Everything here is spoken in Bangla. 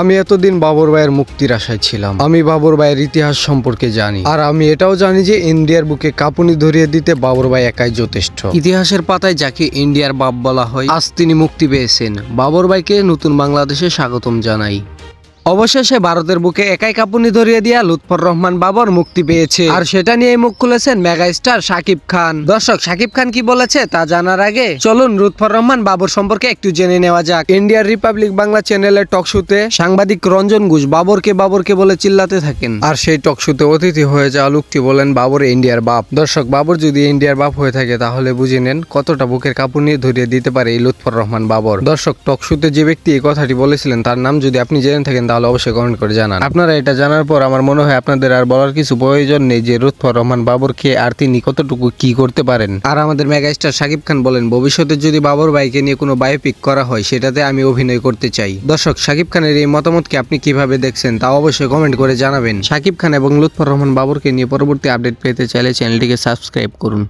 আমি এতদিন বাবর ভাইয়ের মুক্তির আশায় ছিলাম। আমি বাবর ভাইয়ের ইতিহাস সম্পর্কে জানি, আর আমি এটাও জানি যে ইন্ডিয়ার বুকে কাঁপুনি ধরিয়ে দিতে বাবর ভাই একাই যথেষ্ট। ইতিহাসের পাতায় যাকে ইন্ডিয়ার বাপ বলা হয়, আজ তিনি মুক্তি পেয়েছেন। বাবর ভাইকে নতুন বাংলাদেশে স্বাগতম জানাই। অবশেষে ভারতের বুকে একাই কাঁপুনি ধরিয়ে দিয়া লুৎফর রহমান বাবর মুক্তি পেয়েছে, আর সেটা নিয়ে মুখ খুলেছেন মেগা স্টার শাকিব খান। দর্শক, শাকিব খান কি বলেছে তা জানার আগে চলুন লুৎফর রহমান বাবর সম্পর্কে একটু জেনে নেওয়া যাক। ইন্ডিয়ার রিপাবলিক বাংলা চ্যানেলের টক শোতে সাংবাদিক রঞ্জন ঘোষ বাবরকে বলে চিল্লাতে থাকেন, আর সেই টক শোতে অতিথি হয়ে যাওয়া লোকটি বলেন বাবর ইন্ডিয়ার বাপ। দর্শক, বাবর যদি ইন্ডিয়ার বাপ হয়ে থাকে তাহলে বুঝে নেন কতটা বুকের কাঁপুনি ধরিয়ে দিতে পারে এই লুৎফর রহমান বাবর। দর্শক, টক শোতে যে ব্যক্তি এই কথাটি বলেছিলেন তার নাম যদি আপনি জেনে থাকেন তাহলে অবশ্যই কমেন্ট করে জানান। আপনারা এটা জানার পর আমার মনে হয় আপনাদের আর বলার কিছু প্রয়োজন নেই যে লুৎফর রহমান বাবরকে আর তিনি কতটুকু কি করতে পারেন। আর আমাদের মেগাস্টার শাকিব খান বলেন ভবিষ্যতে যদি বাবর ভাইকে নিয়ে কোনো বায়োপিক করা হয় সেটাতে আমি অভিনয় করতে চাই। দর্শক, শাকিব খানের এই মতামতকে আপনি কিভাবে দেখছেন তা অবশ্যই কমেন্ট করে জানাবেন। শাকিব খান এবং লুৎফর রহমান বাবরকে নিয়ে পরবর্তী আপডেট পেতে চাইলে চ্যানেলটিকে সাবস্ক্রাইব করুন।